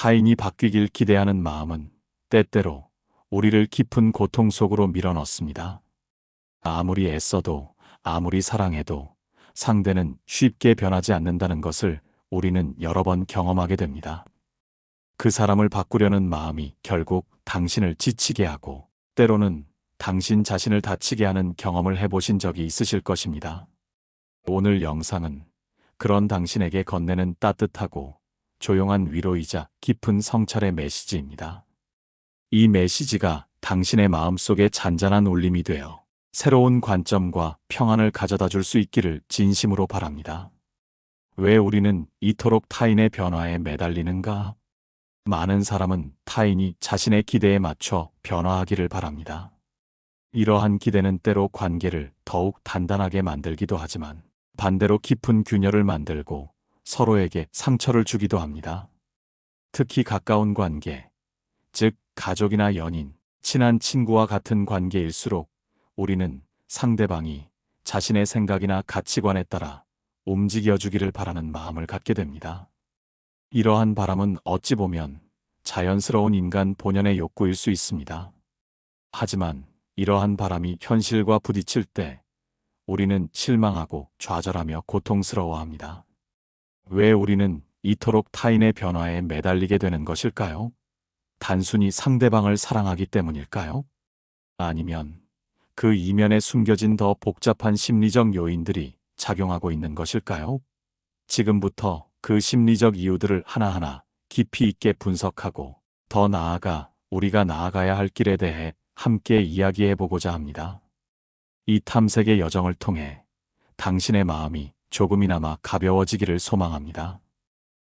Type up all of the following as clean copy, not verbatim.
타인이 바뀌길 기대하는 마음은 때때로 우리를 깊은 고통 속으로 밀어넣습니다. 아무리 애써도, 아무리 사랑해도 상대는 쉽게 변하지 않는다는 것을 우리는 여러 번 경험하게 됩니다. 그 사람을 바꾸려는 마음이 결국 당신을 지치게 하고, 때로는 당신 자신을 다치게 하는 경험을 해보신 적이 있으실 것입니다. 오늘 영상은 그런 당신에게 건네는 따뜻하고 조용한 위로이자 깊은 성찰의 메시지입니다. 이 메시지가 당신의 마음속에 잔잔한 울림이 되어 새로운 관점과 평안을 가져다 줄 수 있기를 진심으로 바랍니다. 왜 우리는 이토록 타인의 변화에 매달리는가? 많은 사람은 타인이 자신의 기대에 맞춰 변화하기를 바랍니다. 이러한 기대는 때로 관계를 더욱 단단하게 만들기도 하지만 반대로 깊은 균열을 만들고 서로에게 상처를 주기도 합니다. 특히 가까운 관계, 즉 가족이나 연인, 친한 친구와 같은 관계일수록 우리는 상대방이 자신의 생각이나 가치관에 따라 움직여주기를 바라는 마음을 갖게 됩니다. 이러한 바람은 어찌 보면 자연스러운 인간 본연의 욕구일 수 있습니다. 하지만 이러한 바람이 현실과 부딪힐 때 우리는 실망하고 좌절하며 고통스러워합니다. 왜 우리는 이토록 타인의 변화에 매달리게 되는 것일까요? 단순히 상대방을 사랑하기 때문일까요? 아니면 그 이면에 숨겨진 더 복잡한 심리적 요인들이 작용하고 있는 것일까요? 지금부터 그 심리적 이유들을 하나하나 깊이 있게 분석하고 더 나아가 우리가 나아가야 할 길에 대해 함께 이야기해 보고자 합니다. 이 탐색의 여정을 통해 당신의 마음이 조금이나마 가벼워지기를 소망합니다.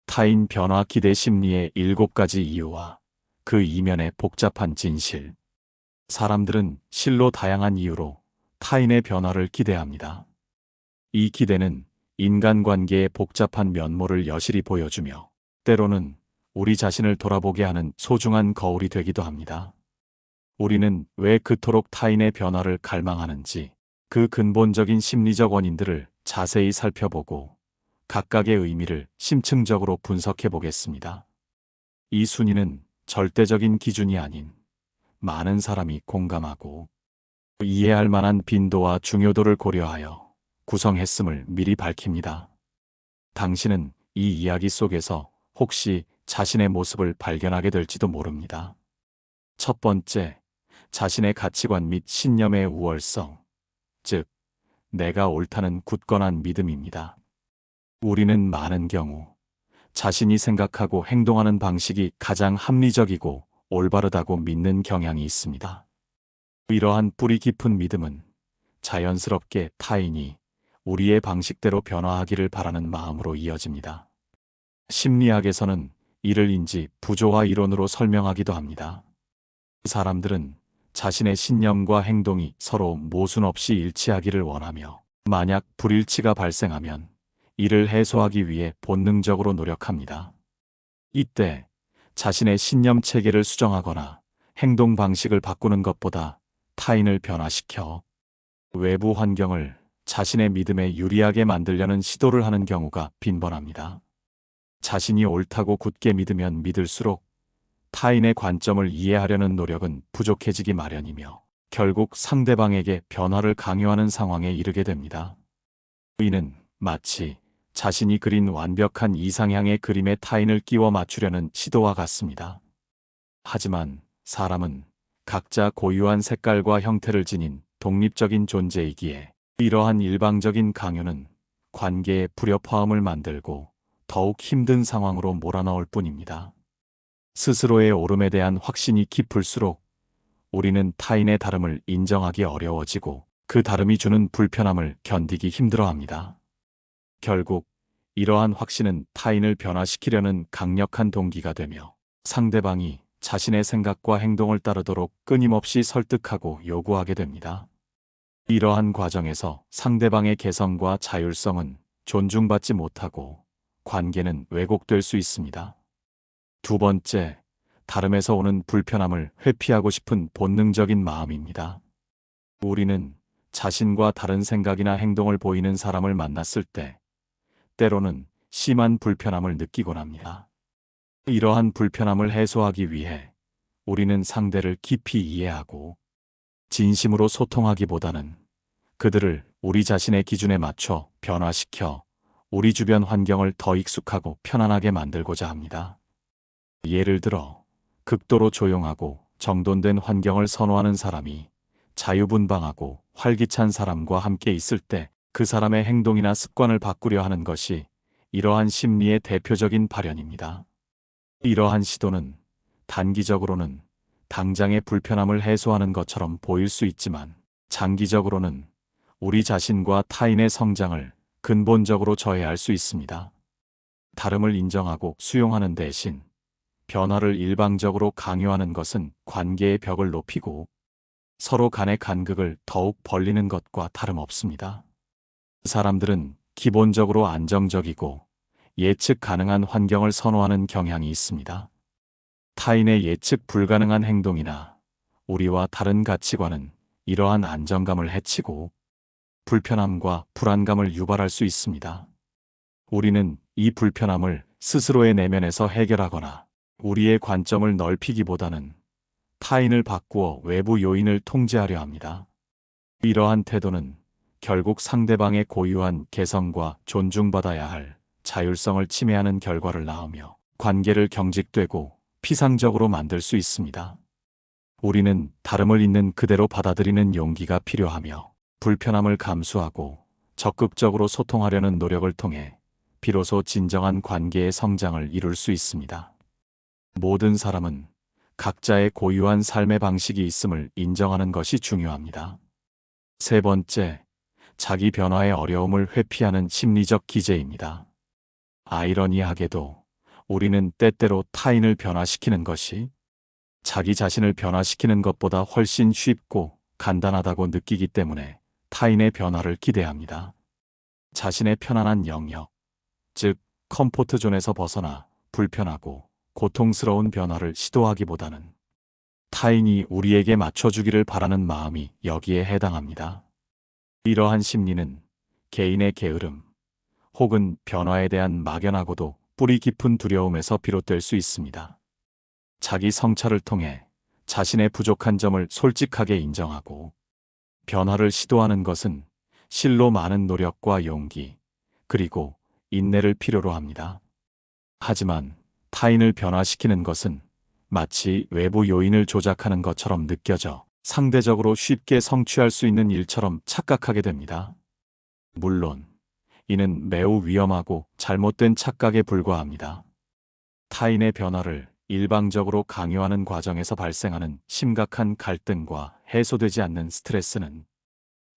타인 변화 기대 심리의 7가지 이유와 그 이면의 복잡한 진실. 사람들은 실로 다양한 이유로 타인의 변화를 기대합니다. 이 기대는 인간관계의 복잡한 면모를 여실히 보여주며 때로는 우리 자신을 돌아보게 하는 소중한 거울이 되기도 합니다. 우리는 왜 그토록 타인의 변화를 갈망하는지 그 근본적인 심리적 원인들을 자세히 살펴보고 각각의 의미를 심층적으로 분석해 보겠습니다. 이 순위는 절대적인 기준이 아닌 많은 사람이 공감하고 이해할 만한 빈도와 중요도를 고려하여 구성했음을 미리 밝힙니다. 당신은 이 이야기 속에서 혹시 자신의 모습을 발견하게 될지도 모릅니다. 첫 번째, 자신의 가치관 및 신념의 우월성, 즉, 내가 옳다는 굳건한 믿음입니다. 우리는 많은 경우 자신이 생각하고 행동하는 방식이 가장 합리적이고 올바르다고 믿는 경향이 있습니다. 이러한 뿌리 깊은 믿음은 자연스럽게 타인이 우리의 방식대로 변화하기를 바라는 마음으로 이어집니다. 심리학에서는 이를 인지 부조화 이론으로 설명하기도 합니다. 사람들은 자신의 신념과 행동이 서로 모순 없이 일치하기를 원하며 만약 불일치가 발생하면 이를 해소하기 위해 본능적으로 노력합니다. 이때 자신의 신념 체계를 수정하거나 행동 방식을 바꾸는 것보다 타인을 변화시켜 외부 환경을 자신의 믿음에 유리하게 만들려는 시도를 하는 경우가 빈번합니다. 자신이 옳다고 굳게 믿으면 믿을수록 타인의 관점을 이해하려는 노력은 부족해지기 마련이며 결국 상대방에게 변화를 강요하는 상황에 이르게 됩니다. 이는 마치 자신이 그린 완벽한 이상향의 그림에 타인을 끼워 맞추려는 시도와 같습니다. 하지만 사람은 각자 고유한 색깔과 형태를 지닌 독립적인 존재이기에 이러한 일방적인 강요는 관계의 불협화음을 만들고 더욱 힘든 상황으로 몰아넣을 뿐입니다. 스스로의 옳음에 대한 확신이 깊을수록 우리는 타인의 다름을 인정하기 어려워지고 그 다름이 주는 불편함을 견디기 힘들어합니다. 결국 이러한 확신은 타인을 변화시키려는 강력한 동기가 되며 상대방이 자신의 생각과 행동을 따르도록 끊임없이 설득하고 요구하게 됩니다. 이러한 과정에서 상대방의 개성과 자율성은 존중받지 못하고 관계는 왜곡될 수 있습니다. 두 번째, 다름에서 오는 불편함을 회피하고 싶은 본능적인 마음입니다. 우리는 자신과 다른 생각이나 행동을 보이는 사람을 만났을 때 때로는 심한 불편함을 느끼곤 합니다. 이러한 불편함을 해소하기 위해 우리는 상대를 깊이 이해하고 진심으로 소통하기보다는 그들을 우리 자신의 기준에 맞춰 변화시켜 우리 주변 환경을 더 익숙하고 편안하게 만들고자 합니다. 예를 들어, 극도로 조용하고 정돈된 환경을 선호하는 사람이 자유분방하고 활기찬 사람과 함께 있을 때 그 사람의 행동이나 습관을 바꾸려 하는 것이 이러한 심리의 대표적인 발현입니다. 이러한 시도는 단기적으로는 당장의 불편함을 해소하는 것처럼 보일 수 있지만 장기적으로는 우리 자신과 타인의 성장을 근본적으로 저해할 수 있습니다. 다름을 인정하고 수용하는 대신 변화를 일방적으로 강요하는 것은 관계의 벽을 높이고 서로 간의 간극을 더욱 벌리는 것과 다름없습니다. 사람들은 기본적으로 안정적이고 예측 가능한 환경을 선호하는 경향이 있습니다. 타인의 예측 불가능한 행동이나 우리와 다른 가치관은 이러한 안정감을 해치고 불편함과 불안감을 유발할 수 있습니다. 우리는 이 불편함을 스스로의 내면에서 해결하거나 우리의 관점을 넓히기보다는 타인을 바꾸어 외부 요인을 통제하려 합니다. 이러한 태도는 결국 상대방의 고유한 개성과 존중받아야 할 자율성을 침해하는 결과를 낳으며 관계를 경직되고 피상적으로 만들 수 있습니다. 우리는 다름을 있는 그대로 받아들이는 용기가 필요하며 불편함을 감수하고 적극적으로 소통하려는 노력을 통해 비로소 진정한 관계의 성장을 이룰 수 있습니다. 모든 사람은 각자의 고유한 삶의 방식이 있음을 인정하는 것이 중요합니다. 세 번째, 자기 변화의 어려움을 회피하는 심리적 기제입니다. 아이러니하게도 우리는 때때로 타인을 변화시키는 것이 자기 자신을 변화시키는 것보다 훨씬 쉽고 간단하다고 느끼기 때문에 타인의 변화를 기대합니다. 자신의 편안한 영역, 즉 컴포트 존에서 벗어나 불편하고 고통스러운 변화를 시도하기보다는 타인이 우리에게 맞춰주기를 바라는 마음이 여기에 해당합니다. 이러한 심리는 개인의 게으름 혹은 변화에 대한 막연하고도 뿌리 깊은 두려움에서 비롯될 수 있습니다. 자기 성찰을 통해 자신의 부족한 점을 솔직하게 인정하고 변화를 시도하는 것은 실로 많은 노력과 용기, 그리고 인내를 필요로 합니다. 하지만 타인을 변화시키는 것은 마치 외부 요인을 조작하는 것처럼 느껴져 상대적으로 쉽게 성취할 수 있는 일처럼 착각하게 됩니다. 물론 이는 매우 위험하고 잘못된 착각에 불과합니다. 타인의 변화를 일방적으로 강요하는 과정에서 발생하는 심각한 갈등과 해소되지 않는 스트레스는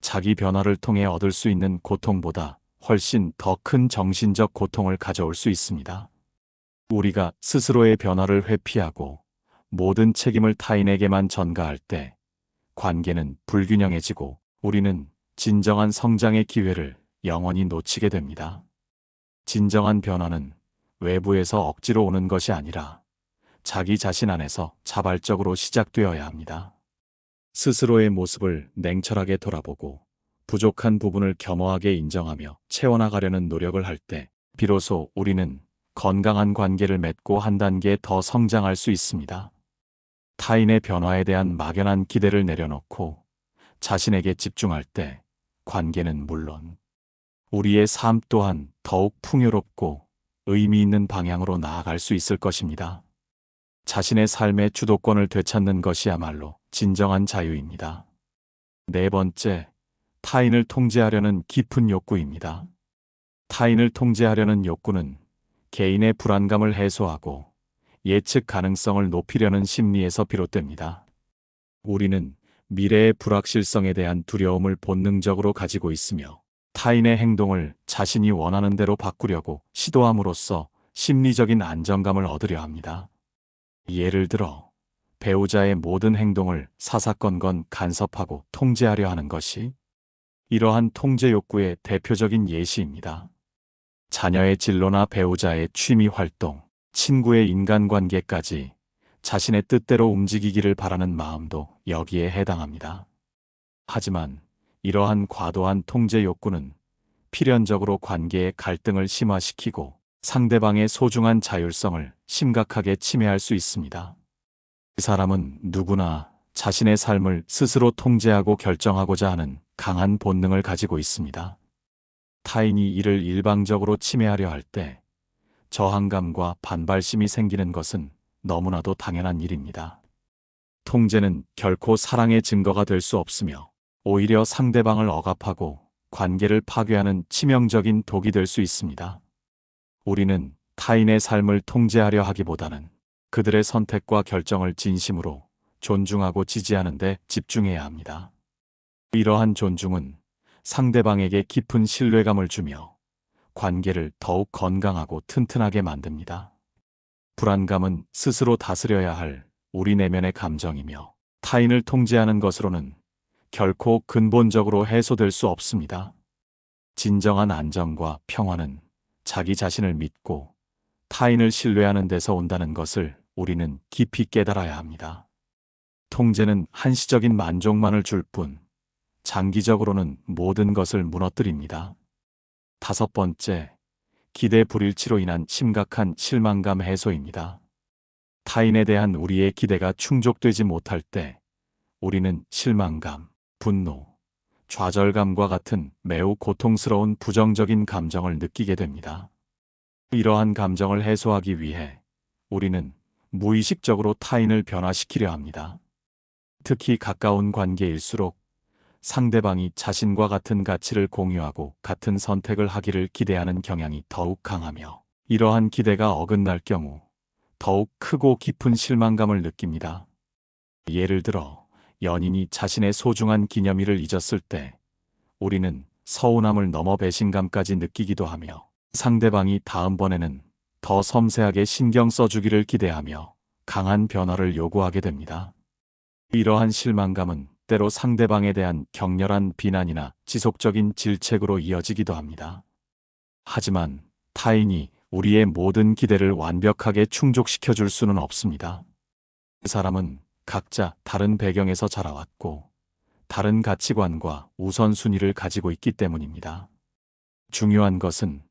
자기 변화를 통해 얻을 수 있는 고통보다 훨씬 더 큰 정신적 고통을 가져올 수 있습니다. 우리가 스스로의 변화를 회피하고 모든 책임을 타인에게만 전가할 때 관계는 불균형해지고 우리는 진정한 성장의 기회를 영원히 놓치게 됩니다. 진정한 변화는 외부에서 억지로 오는 것이 아니라 자기 자신 안에서 자발적으로 시작되어야 합니다. 스스로의 모습을 냉철하게 돌아보고 부족한 부분을 겸허하게 인정하며 채워나가려는 노력을 할 때 비로소 우리는 건강한 관계를 맺고 한 단계 더 성장할 수 있습니다. 타인의 변화에 대한 막연한 기대를 내려놓고 자신에게 집중할 때 관계는 물론 우리의 삶 또한 더욱 풍요롭고 의미 있는 방향으로 나아갈 수 있을 것입니다. 자신의 삶의 주도권을 되찾는 것이야말로 진정한 자유입니다. 네 번째, 타인을 통제하려는 깊은 욕구입니다. 타인을 통제하려는 욕구는 개인의 불안감을 해소하고 예측 가능성을 높이려는 심리에서 비롯됩니다. 우리는 미래의 불확실성에 대한 두려움을 본능적으로 가지고 있으며 타인의 행동을 자신이 원하는 대로 바꾸려고 시도함으로써 심리적인 안정감을 얻으려 합니다. 예를 들어 배우자의 모든 행동을 사사건건 간섭하고 통제하려 하는 것이 이러한 통제 욕구의 대표적인 예시입니다. 자녀의 진로나 배우자의 취미 활동, 친구의 인간관계까지 자신의 뜻대로 움직이기를 바라는 마음도 여기에 해당합니다. 하지만 이러한 과도한 통제 욕구는 필연적으로 관계의 갈등을 심화시키고 상대방의 소중한 자율성을 심각하게 침해할 수 있습니다. 그 사람은 누구나 자신의 삶을 스스로 통제하고 결정하고자 하는 강한 본능을 가지고 있습니다. 타인이 이를 일방적으로 침해하려 할 때 저항감과 반발심이 생기는 것은 너무나도 당연한 일입니다. 통제는 결코 사랑의 증거가 될 수 없으며 오히려 상대방을 억압하고 관계를 파괴하는 치명적인 독이 될 수 있습니다. 우리는 타인의 삶을 통제하려 하기보다는 그들의 선택과 결정을 진심으로 존중하고 지지하는 데 집중해야 합니다. 이러한 존중은 상대방에게 깊은 신뢰감을 주며 관계를 더욱 건강하고 튼튼하게 만듭니다. 불안감은 스스로 다스려야 할 우리 내면의 감정이며 타인을 통제하는 것으로는 결코 근본적으로 해소될 수 없습니다. 진정한 안정과 평화는 자기 자신을 믿고 타인을 신뢰하는 데서 온다는 것을 우리는 깊이 깨달아야 합니다. 통제는 한시적인 만족만을 줄 뿐, 장기적으로는 모든 것을 무너뜨립니다. 5번째, 기대 불일치로 인한 심각한 실망감 해소입니다. 타인에 대한 우리의 기대가 충족되지 못할 때 우리는 실망감, 분노, 좌절감과 같은 매우 고통스러운 부정적인 감정을 느끼게 됩니다. 이러한 감정을 해소하기 위해 우리는 무의식적으로 타인을 변화시키려 합니다. 특히 가까운 관계일수록 상대방이 자신과 같은 가치를 공유하고 같은 선택을 하기를 기대하는 경향이 더욱 강하며 이러한 기대가 어긋날 경우 더욱 크고 깊은 실망감을 느낍니다. 예를 들어 연인이 자신의 소중한 기념일을 잊었을 때 우리는 서운함을 넘어 배신감까지 느끼기도 하며 상대방이 다음번에는 더 섬세하게 신경 써주기를 기대하며 강한 변화를 요구하게 됩니다. 이러한 실망감은 때로 상대방에 대한 격렬한 비난이나 지속적인 질책으로 이어지기도 합니다. 하지만 타인이 우리의 모든 기대를 완벽하게 충족시켜 줄 수는 없습니다. 그 사람은 각자 다른 배경에서 자라왔고 다른 가치관과 우선순위를 가지고 있기 때문입니다. 중요한 것은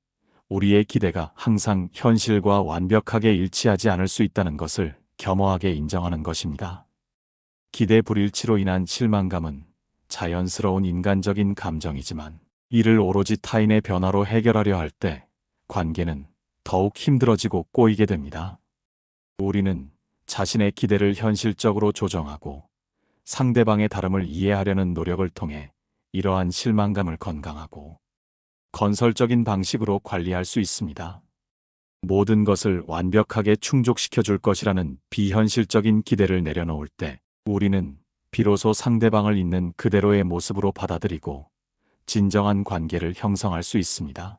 우리의 기대가 항상 현실과 완벽하게 일치하지 않을 수 있다는 것을 겸허하게 인정하는 것입니다. 기대 불일치로 인한 실망감은 자연스러운 인간적인 감정이지만 이를 오로지 타인의 변화로 해결하려 할 때 관계는 더욱 힘들어지고 꼬이게 됩니다. 우리는 자신의 기대를 현실적으로 조정하고 상대방의 다름을 이해하려는 노력을 통해 이러한 실망감을 건강하고 건설적인 방식으로 관리할 수 있습니다. 모든 것을 완벽하게 충족시켜 줄 것이라는 비현실적인 기대를 내려놓을 때 우리는 비로소 상대방을 있는 그대로의 모습으로 받아들이고 진정한 관계를 형성할 수 있습니다.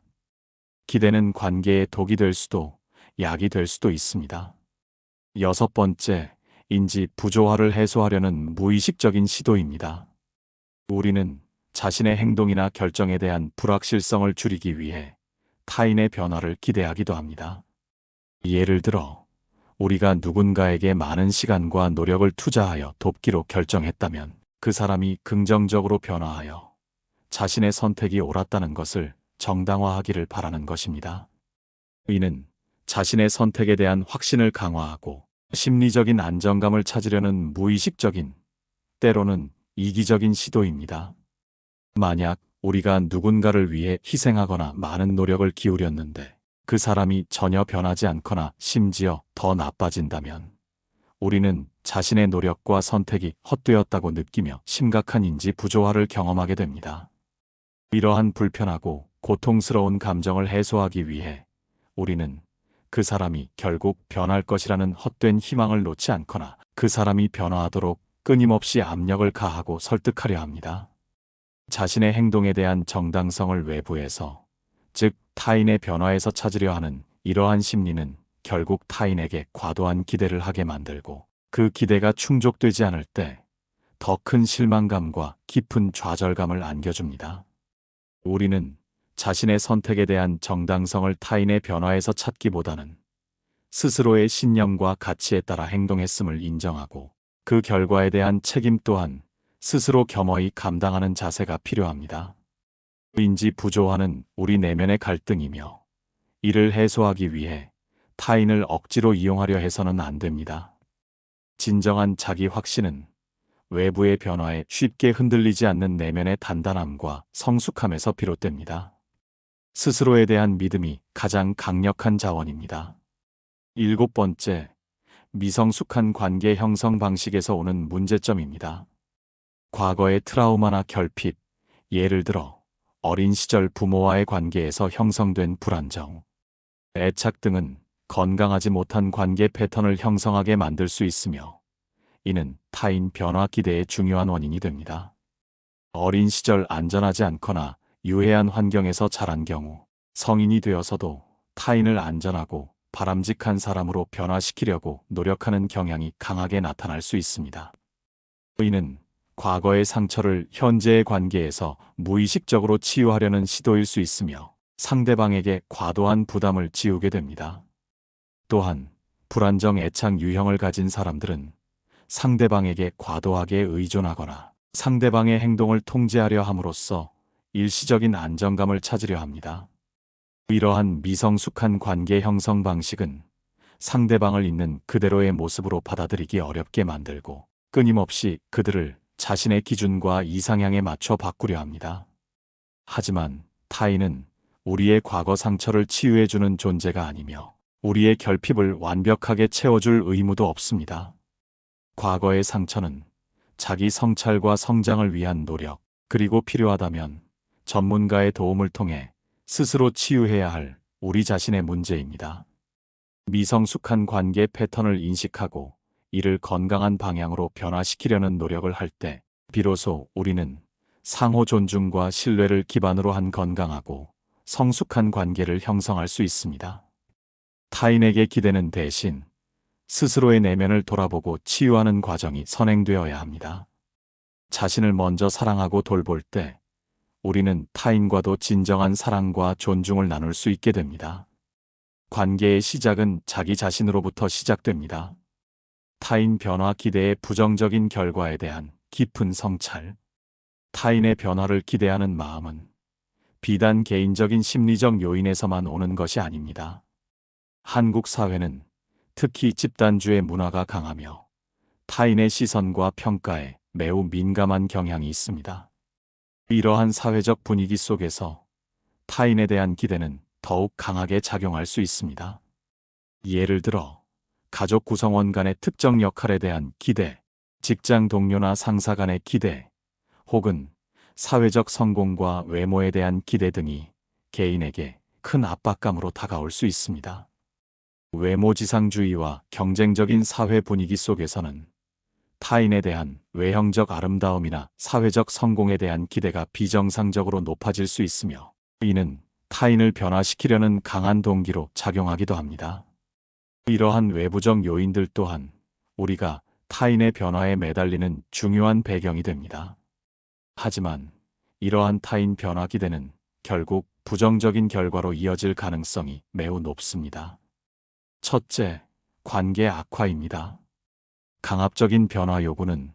기대는 관계의 독이 될 수도 약이 될 수도 있습니다. 6번째, 인지 부조화를 해소하려는 무의식적인 시도입니다. 우리는 자신의 행동이나 결정에 대한 불확실성을 줄이기 위해 타인의 변화를 기대하기도 합니다. 예를 들어, 우리가 누군가에게 많은 시간과 노력을 투자하여 돕기로 결정했다면 그 사람이 긍정적으로 변화하여 자신의 선택이 옳았다는 것을 정당화하기를 바라는 것입니다. 이는 자신의 선택에 대한 확신을 강화하고 심리적인 안정감을 찾으려는 무의식적인, 때로는 이기적인 시도입니다. 만약 우리가 누군가를 위해 희생하거나 많은 노력을 기울였는데 그 사람이 전혀 변하지 않거나 심지어 더 나빠진다면 우리는 자신의 노력과 선택이 헛되었다고 느끼며 심각한 인지 부조화를 경험하게 됩니다. 이러한 불편하고 고통스러운 감정을 해소하기 위해 우리는 그 사람이 결국 변할 것이라는 헛된 희망을 놓지 않거나 그 사람이 변화하도록 끊임없이 압력을 가하고 설득하려 합니다. 자신의 행동에 대한 정당성을 외부에서, 즉 타인의 변화에서 찾으려 하는 이러한 심리는 결국 타인에게 과도한 기대를 하게 만들고 그 기대가 충족되지 않을 때 더 큰 실망감과 깊은 좌절감을 안겨줍니다. 우리는 자신의 선택에 대한 정당성을 타인의 변화에서 찾기보다는 스스로의 신념과 가치에 따라 행동했음을 인정하고 그 결과에 대한 책임 또한 스스로 겸허히 감당하는 자세가 필요합니다. 인지 부조화는 우리 내면의 갈등이며 이를 해소하기 위해 타인을 억지로 이용하려 해서는 안 됩니다. 진정한 자기 확신은 외부의 변화에 쉽게 흔들리지 않는 내면의 단단함과 성숙함에서 비롯됩니다. 스스로에 대한 믿음이 가장 강력한 자원입니다. 7번째, 미성숙한 관계 형성 방식에서 오는 문제점입니다. 과거의 트라우마나 결핍, 예를 들어 어린 시절 부모와의 관계에서 형성된 불안정, 애착 등은 건강하지 못한 관계 패턴을 형성하게 만들 수 있으며, 이는 타인 변화 기대의 중요한 원인이 됩니다. 어린 시절 안전하지 않거나 유해한 환경에서 자란 경우 성인이 되어서도 타인을 안전하고 바람직한 사람으로 변화시키려고 노력하는 경향이 강하게 나타날 수 있습니다. 이는 과거의 상처를 현재의 관계에서 무의식적으로 치유하려는 시도일 수 있으며 상대방에게 과도한 부담을 지우게 됩니다. 또한 불안정 애착 유형을 가진 사람들은 상대방에게 과도하게 의존하거나 상대방의 행동을 통제하려 함으로써 일시적인 안정감을 찾으려 합니다. 이러한 미성숙한 관계 형성 방식은 상대방을 있는 그대로의 모습으로 받아들이기 어렵게 만들고 끊임없이 그들을 자신의 기준과 이상향에 맞춰 바꾸려 합니다. 하지만 타인은 우리의 과거 상처를 치유해주는 존재가 아니며 우리의 결핍을 완벽하게 채워줄 의무도 없습니다. 과거의 상처는 자기 성찰과 성장을 위한 노력, 그리고 필요하다면 전문가의 도움을 통해 스스로 치유해야 할 우리 자신의 문제입니다. 미성숙한 관계 패턴을 인식하고 이를 건강한 방향으로 변화시키려는 노력을 할 때 비로소 우리는 상호 존중과 신뢰를 기반으로 한 건강하고 성숙한 관계를 형성할 수 있습니다. 타인에게 기대는 대신 스스로의 내면을 돌아보고 치유하는 과정이 선행되어야 합니다. 자신을 먼저 사랑하고 돌볼 때 우리는 타인과도 진정한 사랑과 존중을 나눌 수 있게 됩니다. 관계의 시작은 자기 자신으로부터 시작됩니다. 타인 변화 기대의 부정적인 결과에 대한 깊은 성찰. 타인의 변화를 기대하는 마음은 비단 개인적인 심리적 요인에서만 오는 것이 아닙니다. 한국 사회는 특히 집단주의 문화가 강하며 타인의 시선과 평가에 매우 민감한 경향이 있습니다. 이러한 사회적 분위기 속에서 타인에 대한 기대는 더욱 강하게 작용할 수 있습니다. 예를 들어 가족 구성원 간의 특정 역할에 대한 기대, 직장 동료나 상사 간의 기대, 혹은 사회적 성공과 외모에 대한 기대 등이 개인에게 큰 압박감으로 다가올 수 있습니다. 외모지상주의와 경쟁적인 사회 분위기 속에서는 타인에 대한 외형적 아름다움이나 사회적 성공에 대한 기대가 비정상적으로 높아질 수 있으며, 이는 타인을 변화시키려는 강한 동기로 작용하기도 합니다. 이러한 외부적 요인들 또한 우리가 타인의 변화에 매달리는 중요한 배경이 됩니다. 하지만 이러한 타인 변화 기대는 결국 부정적인 결과로 이어질 가능성이 매우 높습니다. 첫째, 관계 악화입니다. 강압적인 변화 요구는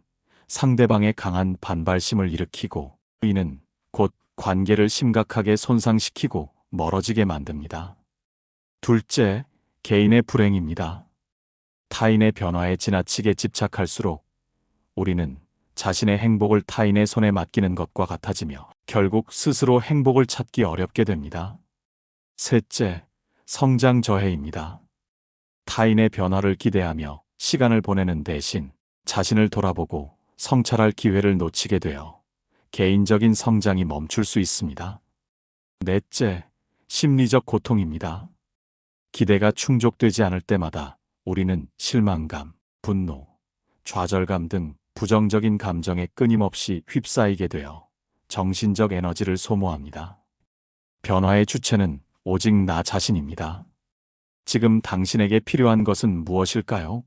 상대방의 강한 반발심을 일으키고, 이는 곧 관계를 심각하게 손상시키고 멀어지게 만듭니다. 둘째, 개인의 불행입니다. 타인의 변화에 지나치게 집착할수록 우리는 자신의 행복을 타인의 손에 맡기는 것과 같아지며 결국 스스로 행복을 찾기 어렵게 됩니다. 셋째, 성장 저해입니다. 타인의 변화를 기대하며 시간을 보내는 대신 자신을 돌아보고 성찰할 기회를 놓치게 되어 개인적인 성장이 멈출 수 있습니다. 넷째, 심리적 고통입니다. 기대가 충족되지 않을 때마다 우리는 실망감, 분노, 좌절감 등 부정적인 감정에 끊임없이 휩싸이게 되어 정신적 에너지를 소모합니다. 변화의 주체는 오직 나 자신입니다. 지금 당신에게 필요한 것은 무엇일까요?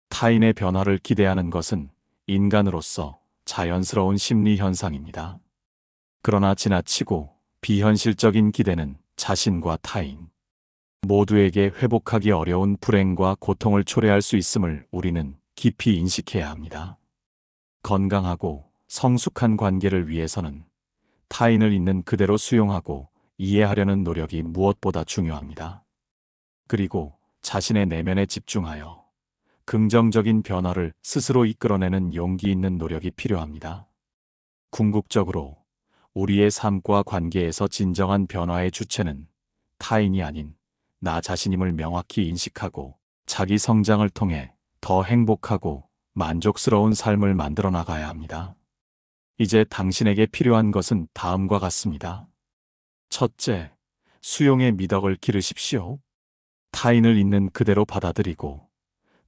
타인의 변화를 기대하는 것은 인간으로서 자연스러운 심리 현상입니다. 그러나 지나치고 비현실적인 기대는 자신과 타인 모두에게 회복하기 어려운 불행과 고통을 초래할 수 있음을 우리는 깊이 인식해야 합니다. 건강하고 성숙한 관계를 위해서는 타인을 있는 그대로 수용하고 이해하려는 노력이 무엇보다 중요합니다. 그리고 자신의 내면에 집중하여 긍정적인 변화를 스스로 이끌어내는 용기 있는 노력이 필요합니다. 궁극적으로 우리의 삶과 관계에서 진정한 변화의 주체는 타인이 아닌 나 자신임을 명확히 인식하고 자기 성장을 통해 더 행복하고 만족스러운 삶을 만들어 나가야 합니다. 이제 당신에게 필요한 것은 다음과 같습니다. 첫째, 수용의 미덕을 기르십시오. 타인을 있는 그대로 받아들이고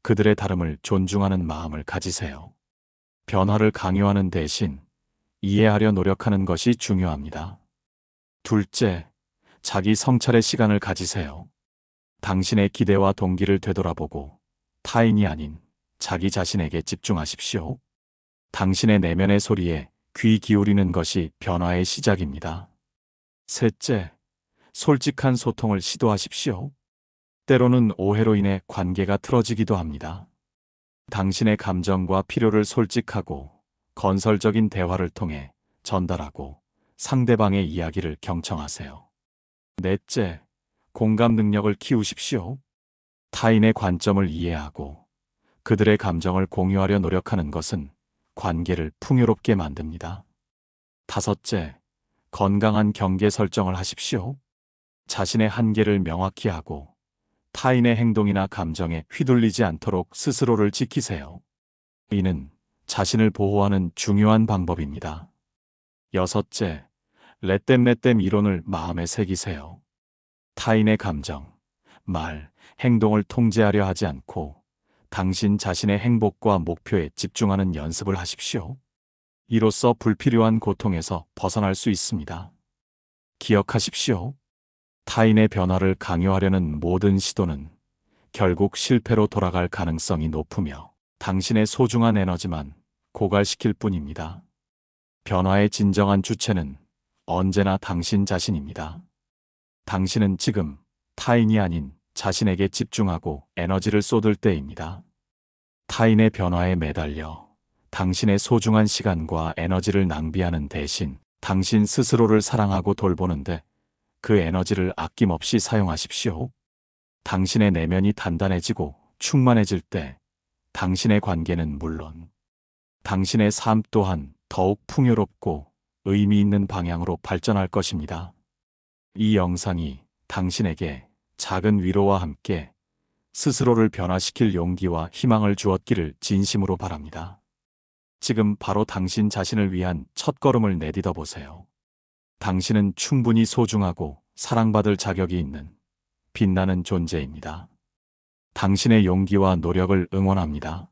그들의 다름을 존중하는 마음을 가지세요. 변화를 강요하는 대신 이해하려 노력하는 것이 중요합니다. 둘째, 자기 성찰의 시간을 가지세요. 당신의 기대와 동기를 되돌아보고 타인이 아닌 자기 자신에게 집중하십시오. 당신의 내면의 소리에 귀 기울이는 것이 변화의 시작입니다. 셋째, 솔직한 소통을 시도하십시오. 때로는 오해로 인해 관계가 틀어지기도 합니다. 당신의 감정과 필요를 솔직하고 건설적인 대화를 통해 전달하고 상대방의 이야기를 경청하세요. 넷째, 공감 능력을 키우십시오. 타인의 관점을 이해하고 그들의 감정을 공유하려 노력하는 것은 관계를 풍요롭게 만듭니다. 다섯째, 건강한 경계 설정을 하십시오. 자신의 한계를 명확히 하고 타인의 행동이나 감정에 휘둘리지 않도록 스스로를 지키세요. 이는 자신을 보호하는 중요한 방법입니다. 여섯째, 렛댐 이론을 마음에 새기세요. 타인의 감정, 말, 행동을 통제하려 하지 않고 당신 자신의 행복과 목표에 집중하는 연습을 하십시오. 이로써 불필요한 고통에서 벗어날 수 있습니다. 기억하십시오. 타인의 변화를 강요하려는 모든 시도는 결국 실패로 돌아갈 가능성이 높으며 당신의 소중한 에너지만 고갈시킬 뿐입니다. 변화의 진정한 주체는 언제나 당신 자신입니다. 당신은 지금 타인이 아닌 자신에게 집중하고 에너지를 쏟을 때입니다. 타인의 변화에 매달려 당신의 소중한 시간과 에너지를 낭비하는 대신 당신 스스로를 사랑하고 돌보는데 그 에너지를 아낌없이 사용하십시오. 당신의 내면이 단단해지고 충만해질 때 당신의 관계는 물론 당신의 삶 또한 더욱 풍요롭고 의미 있는 방향으로 발전할 것입니다. 이 영상이 당신에게 작은 위로와 함께 스스로를 변화시킬 용기와 희망을 주었기를 진심으로 바랍니다. 지금 바로 당신 자신을 위한 첫걸음을 내딛어 보세요. 당신은 충분히 소중하고 사랑받을 자격이 있는 빛나는 존재입니다. 당신의 용기와 노력을 응원합니다.